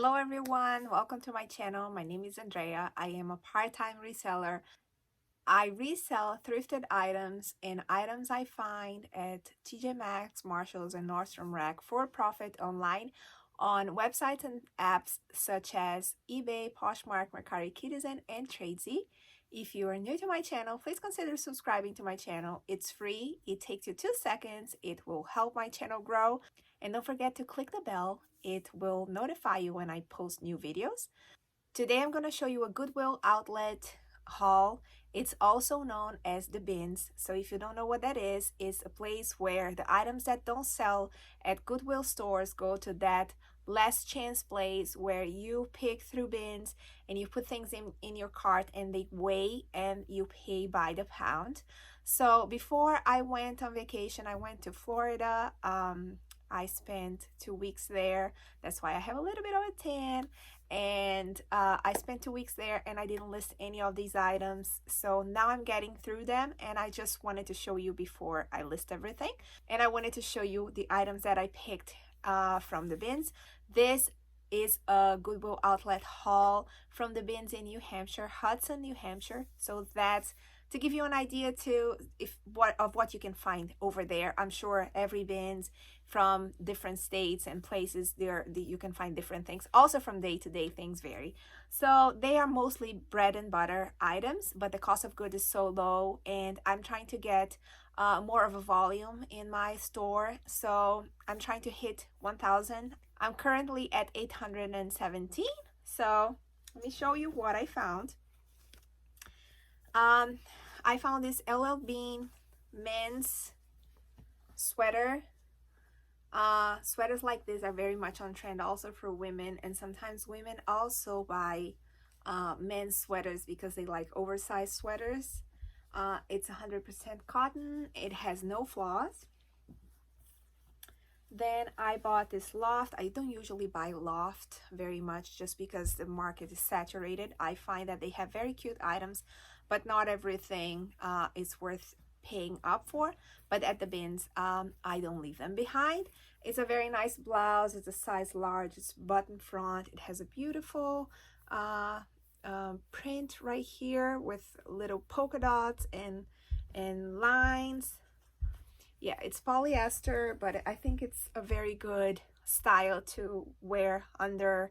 Hello everyone, welcome to my channel. My name is Andrea. I am a part-time reseller. I resell thrifted items and items I find at TJ Maxx, Marshalls, and Nordstrom Rack for profit online on websites and apps such as eBay, Poshmark, Mercari, Kidizen, and Tradesy. If you are new to my channel, please consider subscribing to my channel. It's free. It takes you 2 seconds. It will help my channel grow. And don't forget to click the bell. It will notify you when I post new videos. Today I'm going to show you a Goodwill outlet haul. It's also known as the bins. So if you don't know what that is, it's a place where the items that don't sell at Goodwill stores go to that last chance place where you pick through bins and you put things in your cart and they weigh and you pay by the pound. So before I went on vacation, I went to Florida. I spent 2 weeks there. That's why I have a little bit of a tan. And I spent 2 weeks there and I didn't list any of these items. So now I'm getting through them and I just wanted to show you before I list everything. And I wanted to show you the items that I picked from the bins. This is a Goodwill outlet haul from the bins in New Hampshire, Hudson, New Hampshire. So that's to give you an idea to what you can find over there. I'm sure every bins from different states and places there you can find different things. Also from day to day things vary. So they are mostly bread and butter items, but the cost of goods is so low and I'm trying to get more of a volume in my store. So I'm trying to hit 1,000. I'm currently at 817. So let me show you what I found. I found this LL Bean men's sweater. Sweaters like this are very much on trend also for women, and sometimes women also buy men's sweaters because they like oversized sweaters. It's 100% cotton. It has no flaws. Then I bought this loft. I don't usually buy loft very much just because the market is saturated. I find that they have very cute items, but not everything is worth paying up for. But at the bins, I don't leave them behind. It's a very nice blouse. It's a size large. It's button front. It has a beautiful print right here with little polka dots and lines. Yeah, it's polyester, but I think it's a very good style to wear under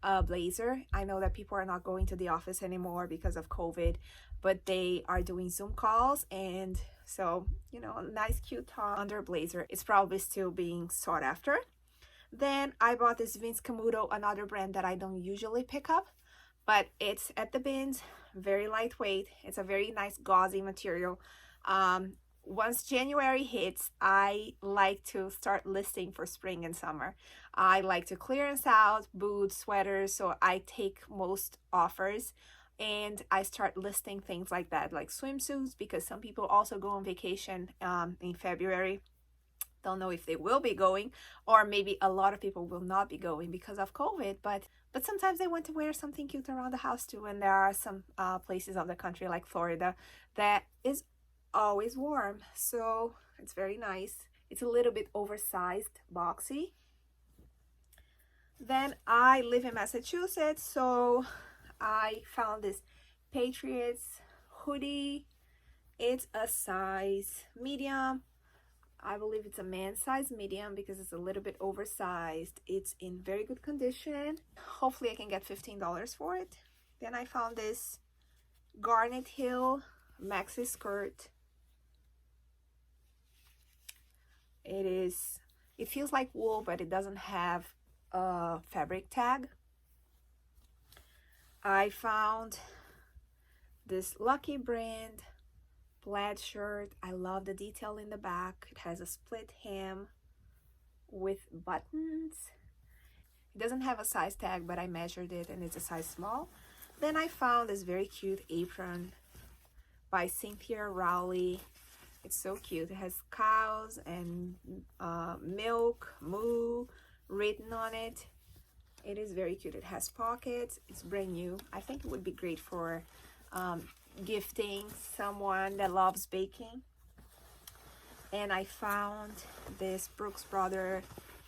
a blazer. I know that people are not going to the office anymore because of COVID, but they are doing Zoom calls, and so, you know, a nice cute top under a blazer is probably still being sought after. Then I bought this Vince Camuto, another brand that I don't usually pick up, but it's at the bins, very lightweight. It's a very nice gauzy material. Once January hits, I like to start listing for spring and summer. I like to clearance out boots, sweaters, so I take most offers and I start listing things like that, like swimsuits, because some people also go on vacation in February. Don't know if they will be going, or maybe a lot of people will not be going because of COVID, but sometimes they want to wear something cute around the house too, and there are some places of the country like Florida that is always warm, so it's very nice. It's a little bit oversized, boxy. Then I live in Massachusetts, so I found this Patriots hoodie. It's a size medium. I believe it's a man's size medium because it's a little bit oversized. It's in very good condition. Hopefully I can get $15 for it. Then I found this Garnet heel maxi skirt. It feels like wool, but it doesn't have a fabric tag. I found this Lucky brand plaid shirt. I love the detail in the back. It has a split hem with buttons. It doesn't have a size tag, but I measured it and it's a size small. Then I found this very cute apron by Cynthia Rowley. It's so cute. It has cows and milk, moo, written on it. It is very cute. It has pockets. It's brand new. I think it would be great for gifting someone that loves baking. And I found this Brooks Brothers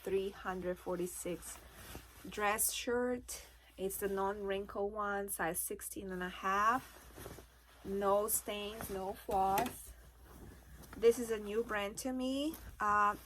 346 dress shirt. It's the non-wrinkle one, size 16.5. No stains, no flaws. This is a new brand to me.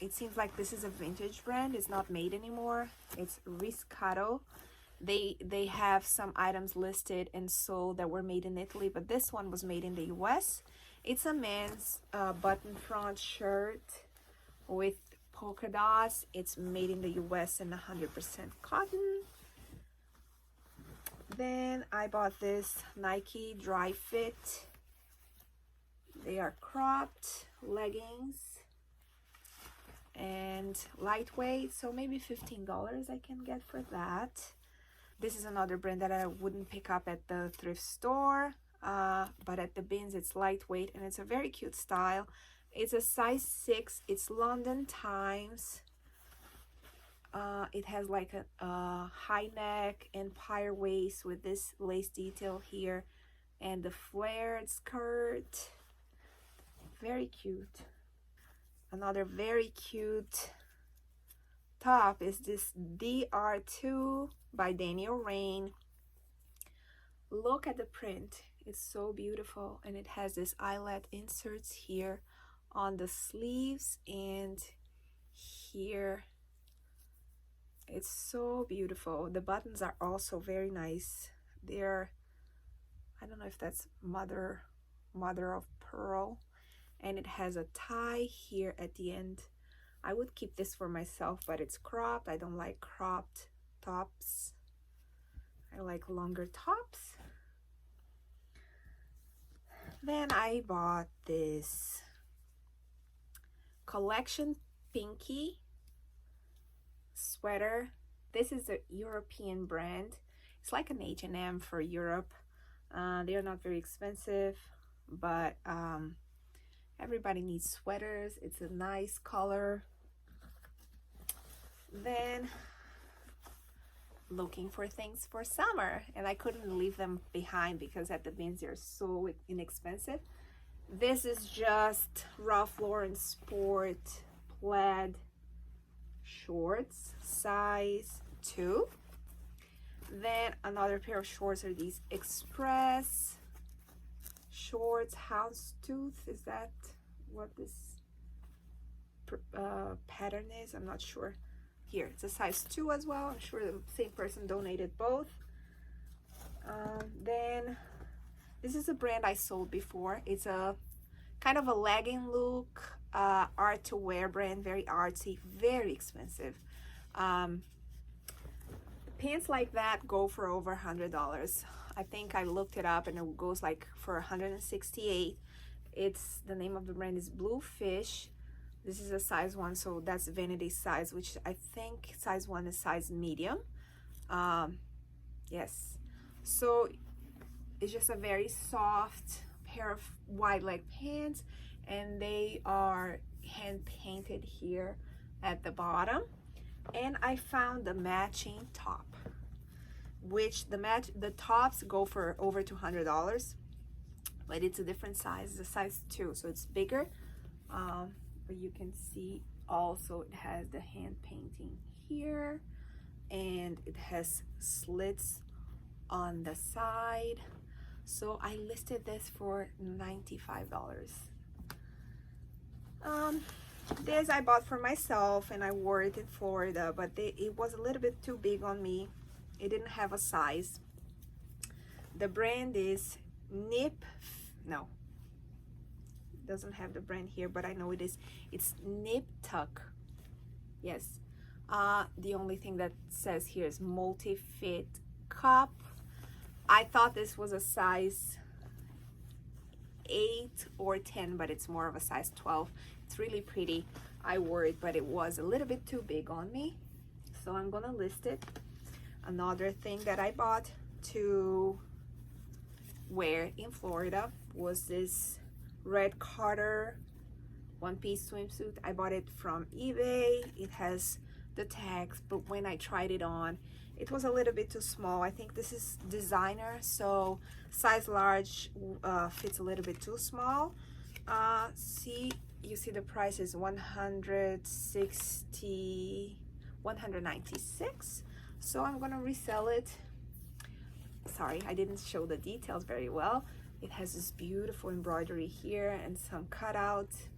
It seems like this is a vintage brand. It's not made anymore. It's Riscato. They have some items listed and sold that were made in Italy, but this one was made in the US. It's a men's button front shirt with polka dots. It's made in the US and 100% cotton. Then I bought this Nike Dry Fit. They are cropped leggings and lightweight, so maybe $15 I can get for that. This is another brand that I wouldn't pick up at the thrift store, but at the bins it's lightweight and it's a very cute style. It's a size 6. It's London Times. It has like a high neck empire waist with this lace detail here and the flared skirt. Very cute. Another very cute top is this DR2 by Daniel Rain. Look at the print. It's so beautiful, and it has this eyelet inserts here on the sleeves and here. It's so beautiful. The buttons are also very nice. They're, I don't know if that's mother of pearl, and it has a tie here at the end. I would keep this for myself, but it's cropped. I don't like cropped tops. I like longer tops. Then I bought this Collection Pinky sweater. This is a European brand. It's like an H&M for Europe. They're not very expensive, but everybody needs sweaters. It's a nice color. Then looking for things for summer, and I couldn't leave them behind because at the bins they're so inexpensive. This is just Ralph Lauren Sport Plaid shorts, size 2. Then another pair of shorts are these Express shorts, houndstooth. Is that what this pattern is? I'm not sure. Here, it's a size 2 as well. I'm sure the same person donated both. Then this is a brand I sold before. It's a kind of a legging look, art to wear brand, very artsy, very expensive. Pants like that go for over $100. I think I looked it up and it goes like for $168. It's, the name of the brand is Bluefish. This is a size 1, so that's vanity size, which I think size 1 is size medium. Yes, so it's just a very soft pair of wide leg pants, and they are hand painted here at the bottom. And I found the matching top, which the tops go for over $200, but it's a different size. It's a size 2, so it's bigger. But you can see also it has the hand painting here, and it has slits on the side. So I listed this for $95. This I bought for myself and I wore it in Florida, but it was a little bit too big on me. It didn't have a size. The brand is no, doesn't have the brand here, but I know it is. It's Nip Tuck. Yes. The only thing that says here is multi-fit cup. I thought this was a size 8 or 10, but it's more of a size 12. It's really pretty. I wore it, but it was a little bit too big on me, so I'm gonna list it. Another thing that I bought to wear in Florida was this red Carter one-piece swimsuit. I bought it from eBay. It has the tags, but when I tried it on, it was a little bit too small. I think this is designer, so size large fits a little bit too small. You see the price is $196, so I'm gonna resell it. Sorry, I didn't show the details very well. It has this beautiful embroidery here and some cutouts,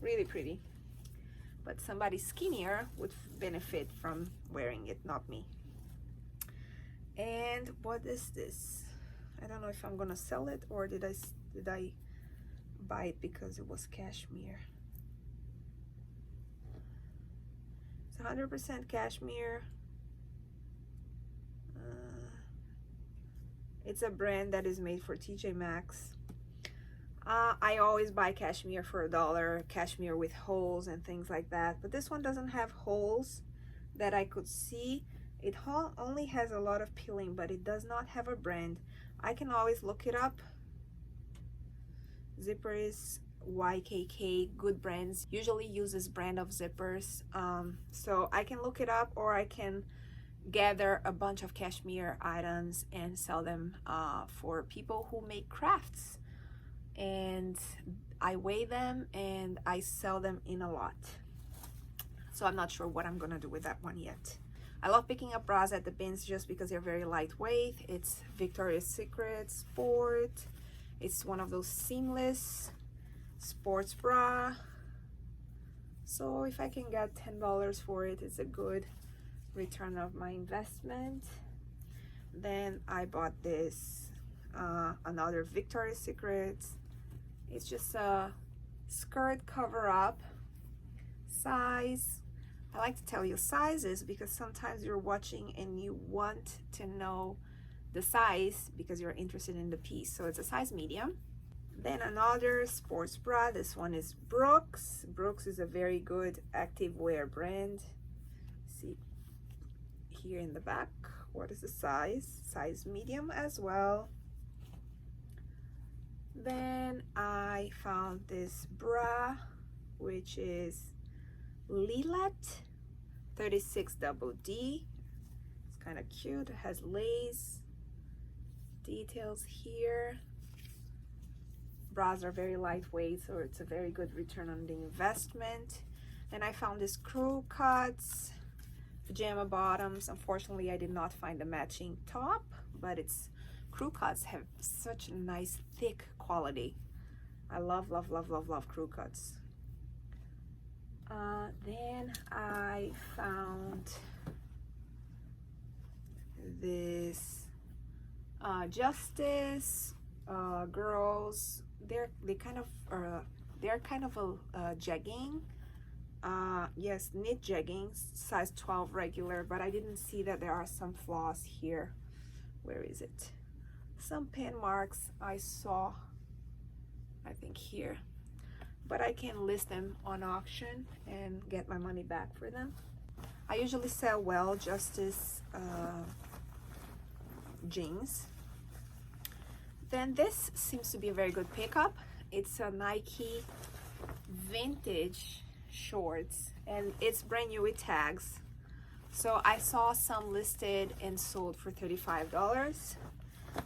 really pretty. But somebody skinnier would benefit from wearing it, not me. And what is this? I don't know if I'm gonna sell it, or did I buy it because it was cashmere. It's 100% cashmere. It's a brand that is made for TJ Maxx. I always buy cashmere for $1, cashmere with holes and things like that, but this one doesn't have holes that I could see. It only has a lot of peeling, but it does not have a brand. I can always look it up. Zipper is YKK, Good Brands usually uses brand of zippers, so I can look it up, or I can gather a bunch of cashmere items and sell them for people who make crafts, and I weigh them and I sell them in a lot. So I'm not sure what I'm gonna do with that one yet. I love picking up bras at the bins just because they're very lightweight. It's Victoria's Secret Sport. It's one of those seamless sports bra. So if I can get $10 for it, it's a good return of my investment. Then I bought this, another Victoria's Secret. It's just a skirt cover up size. I like to tell you sizes because sometimes you're watching and you want to know the size because you're interested in the piece. So it's a size medium. Then another sports bra. This one is Brooks. Brooks is a very good activewear brand. See here in the back, what is the size? Size medium as well. Then I found this bra, which is Lilet 36 double D. It's kind of cute. It has lace details here. Bras are very lightweight, so it's a very good return on the investment. Then I found this crew cuts pajama bottoms. Unfortunately, I did not find a matching top, but it's crew cuts have such a nice thick quality. I love crew cuts. Then I found this Justice girls. They're kind of a jegging. Yes, knit jeggings, size 12 regular, but I didn't see that there are some flaws here. Where is it? Some pen marks I saw, I think here, but I can list them on auction and get my money back for them. I usually sell well Justice jeans. Then this seems to be a very good pickup. It's a Nike vintage shorts and it's brand new with tags. So I saw some listed and sold for $35.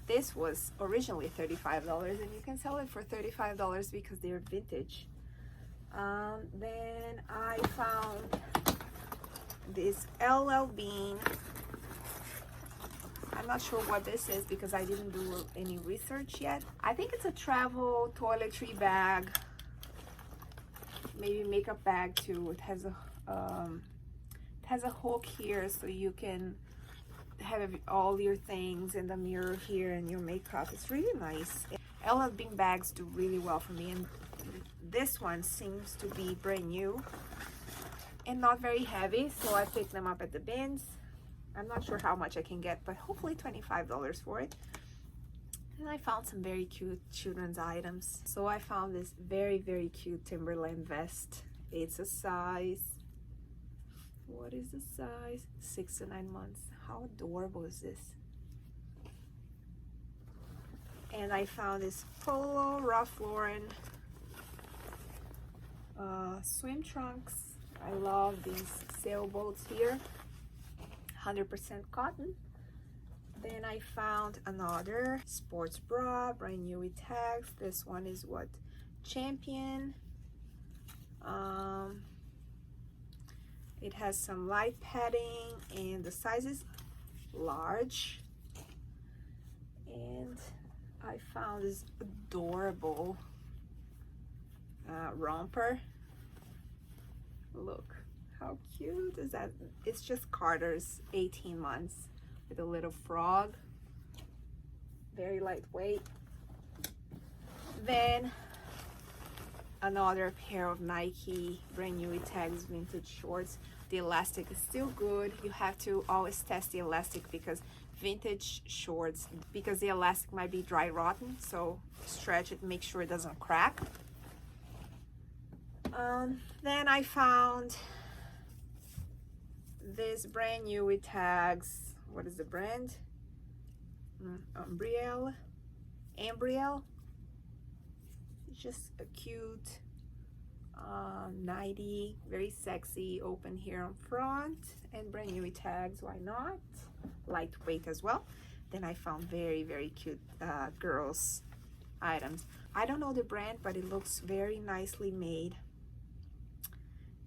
This was originally $35 and you can sell it for $35 because they're vintage. Then I found this LL Bean. I'm not sure what this is because I didn't do any research yet. I think it's a travel toiletry bag, maybe makeup bag too. It has a hook here so you can have all your things in the mirror here and your makeup. It's really nice. LL Bean bags do really well for me, and this one seems to be brand new and not very heavy, so I picked them up at the bins. I'm not sure how much I can get, but hopefully $25 for it. And I found some very cute children's items. So I found this very cute Timberland vest. It's a size, what is the size? 6 to 9 months. How adorable is this? And I found this Polo Ralph Lauren swim trunks. I love these sailboats here. 100% cotton. Then I found another sports bra, brand new with tags. This one is what? Champion. It has some light padding and the size is large. And I found this adorable romper. Look how cute is that. It's just Carter's 18 months with a little frog, very lightweight. Then another pair of Nike brand new tags vintage shorts. The elastic is still good. You have to always test the elastic because vintage shorts, because the elastic might be dry rotten, so stretch it, make sure it doesn't crack. Then I found this brand new with tags. What is the brand? Embriel. It's just a cute 90, very sexy, open here on front, and brand new with tags. Why not? Lightweight as well. Then I found very cute girls items. I don't know the brand, but it looks very nicely made.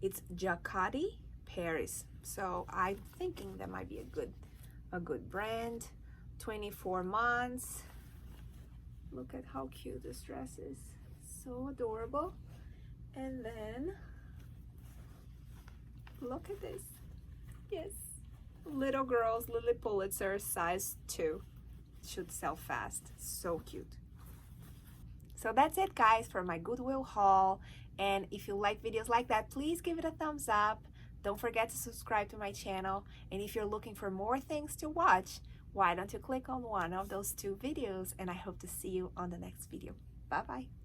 It's Jacquardi Paris, so I'm thinking that might be a good brand. 24 months. Look at how cute this dress is, so adorable. And then look at this. Yes, little girls, Lily Pulitzer, size 2. Should sell fast. So cute. So that's it, guys, for my Goodwill haul. And if you like videos like that, please give it a thumbs up. Don't forget to subscribe to my channel. And if you're looking for more things to watch, why don't you click on one of those 2 videos? And I hope to see you on the next video. Bye bye.